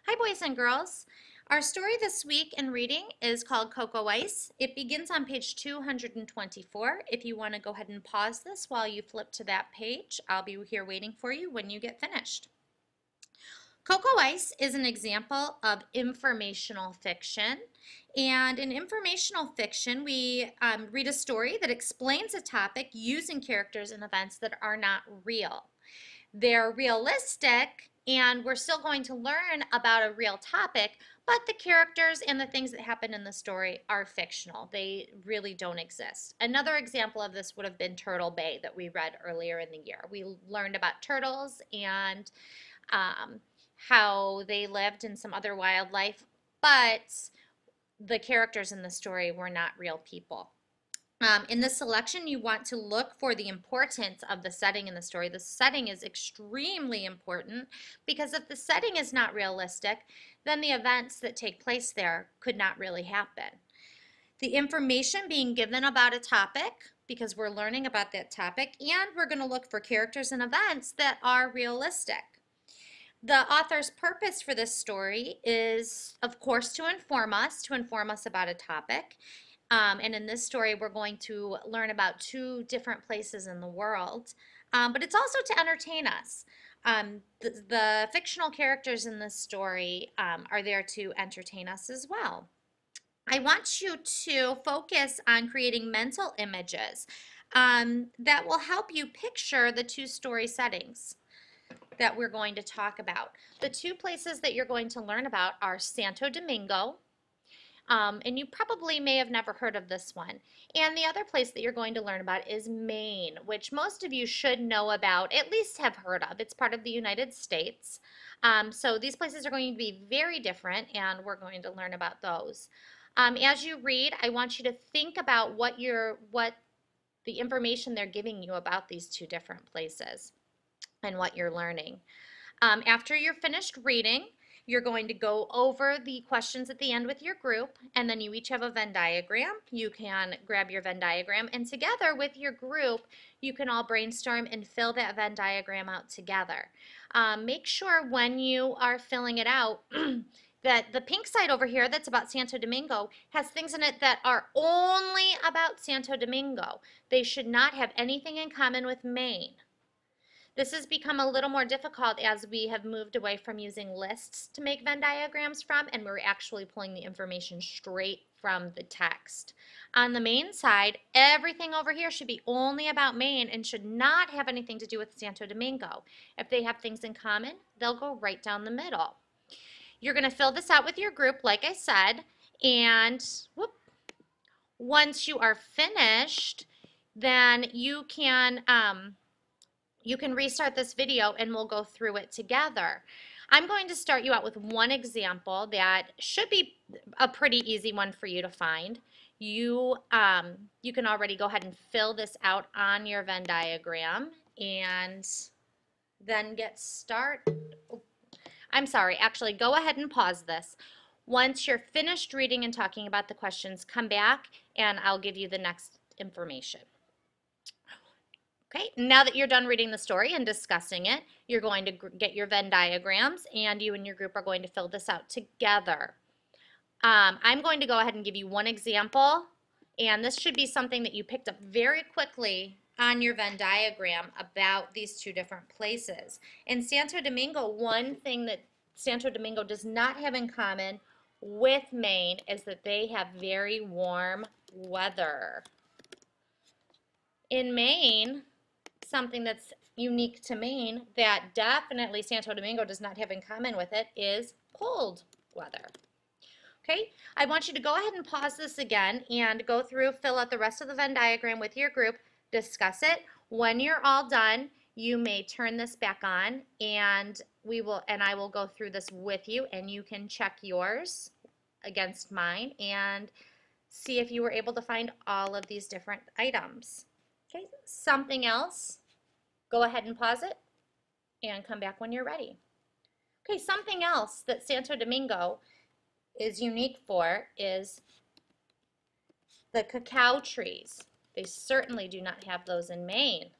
Hi, boys and girls. Our story this week in reading is called Cocoa Ice. It begins on page 224. If you want to go ahead and pause this while you flip to that page, I'll be here waiting for you when you get finished. Cocoa Ice is an example of informational fiction. And in informational fiction, we read a story that explains a topic using characters and events that are not real. They're realistic, and we're still going to learn about a real topic, but the characters and the things that happen in the story are fictional. They really don't exist. Another example of this would have been Turtle Bay that we read earlier in the year. We learned about turtles and how they lived in some other wildlife, but the characters in the story were not real people. In this selection, you want to look for the importance of the setting in the story. The setting is extremely important because if the setting is not realistic, then the events that take place there could not really happen. The information being given about a topic, because we're learning about that topic, and we're going to look for characters and events that are realistic. The author's purpose for this story is, of course, to inform us about a topic. And in this story, we're going to learn about two different places in the world. But it's also to entertain us. The fictional characters in this story are there to entertain us as well. I want you to focus on creating mental images that will help you picture the two story settings that we're going to talk about. The two places that you're going to learn about are Santo Domingo, and you probably may have never heard of this one. And the other place that you're going to learn about is Maine, which most of you should know about, at least have heard of. It's part of the United States. So these places are going to be very different, and we're going to learn about those. As you read, I want you to think about what the information they're giving you about these two different places and what you're learning. After you're finished reading, you're going to go over the questions at the end with your group, and then you each have a Venn diagram. You can grab your Venn diagram, and together with your group, you can all brainstorm and fill that Venn diagram out together. Make sure when you are filling it out that the pink side over here that's about Santo Domingo has things in it that are only about Santo Domingo. They should not have anything in common with Maine. This has become a little more difficult as we have moved away from using lists to make Venn diagrams from, and we're actually pulling the information straight from the text. On the Maine side, everything over here should be only about Maine and should not have anything to do with Santo Domingo. If they have things in common, they'll go right down the middle. You're going to fill this out with your group, like I said, and once you are finished, then you can restart this video and we'll go through it together. I'm going to start you out with one example that should be a pretty easy one for you to find. You can already go ahead and fill this out on your Venn diagram and then get started. I'm sorry, actually go ahead and pause this. Once you're finished reading and talking about the questions, come back and I'll give you the next information. Okay, now that you're done reading the story and discussing it, you're going to get your Venn diagrams and you and your group are going to fill this out together. I'm going to go ahead and give you one example, and this should be something that you picked up very quickly on your Venn diagram about these two different places. In Santo Domingo, one thing that Santo Domingo does not have in common with Maine is that they have very warm weather. In Maine, something that's unique to Maine that definitely Santo Domingo does not have in common with it is cold weather. Okay, I want you to go ahead and pause this again and go through, fill out the rest of the Venn diagram with your group, discuss it. When you're all done, you may turn this back on and I will go through this with you and you can check yours against mine and see if you were able to find all of these different items. Okay, something else, go ahead and pause it and come back when you're ready. Okay, something else that Santo Domingo is unique for is the cacao trees. They certainly do not have those in Maine.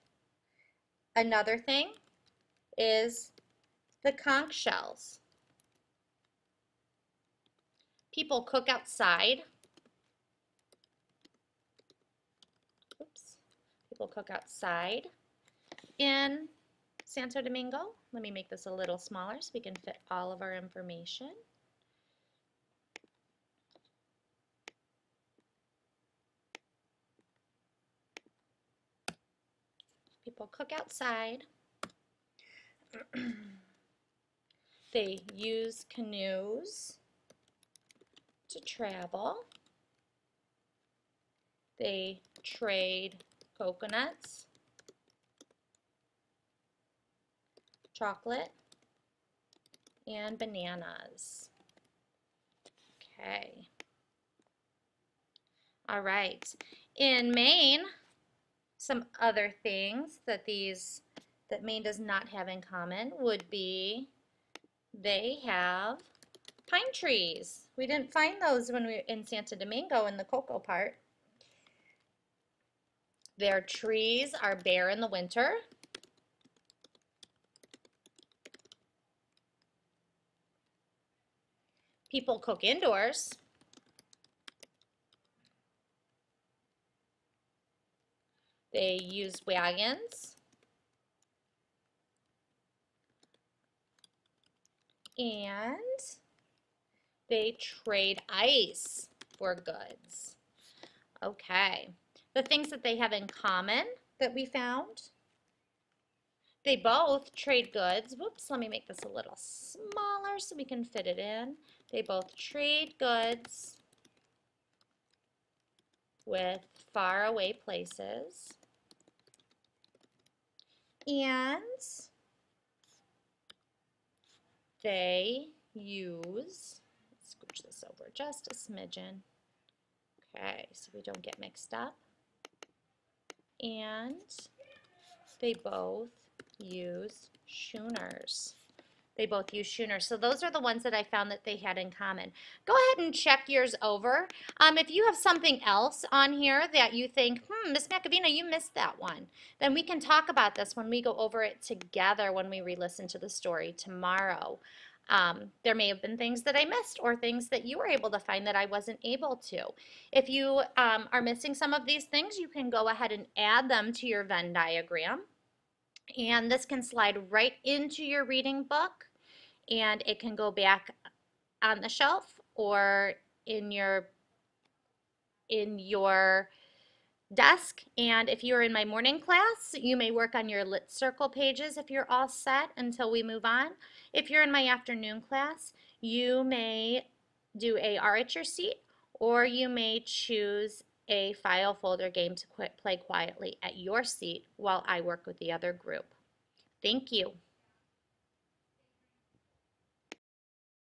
Another thing is the conch shells. People cook outside. Oops. People cook outside in Santo Domingo. Let me make this a little smaller so we can fit all of our information. People cook outside. They use canoes to travel. They trade coconuts, chocolate, and bananas. Okay. All right. In Maine, some other things that Maine does not have in common would be they have pine trees. We didn't find those when we were in Santo Domingo in the cocoa part. Their trees are bare in the winter. People cook indoors. They use wagons. And they trade ice for goods. Okay. The things that they have in common that we found. They both trade goods. Whoops, let me make this a little smaller so we can fit it in. They both trade goods with faraway places. And they use, let's scooch this over just a smidgen. Okay, so we don't get mixed up. And they both use schooners. They both use schooners. So those are the ones that I found that they had in common. Go ahead and check yours over. If you have something else on here that you think, Miss Macavina, you missed that one, then we can talk about this when we go over it together when we re-listen to the story tomorrow. There may have been things that I missed or things that you were able to find that I wasn't able to. If you are missing some of these things, you can go ahead and add them to your Venn diagram. And this can slide right into your reading book, and it can go back on the shelf or in your desk. And if you're in my morning class, you may work on your lit circle pages if you're all set until we move on. If you're in my afternoon class, you may do a R at your seat, or you may choose a file folder game to play quietly at your seat while I work with the other group. Thank you.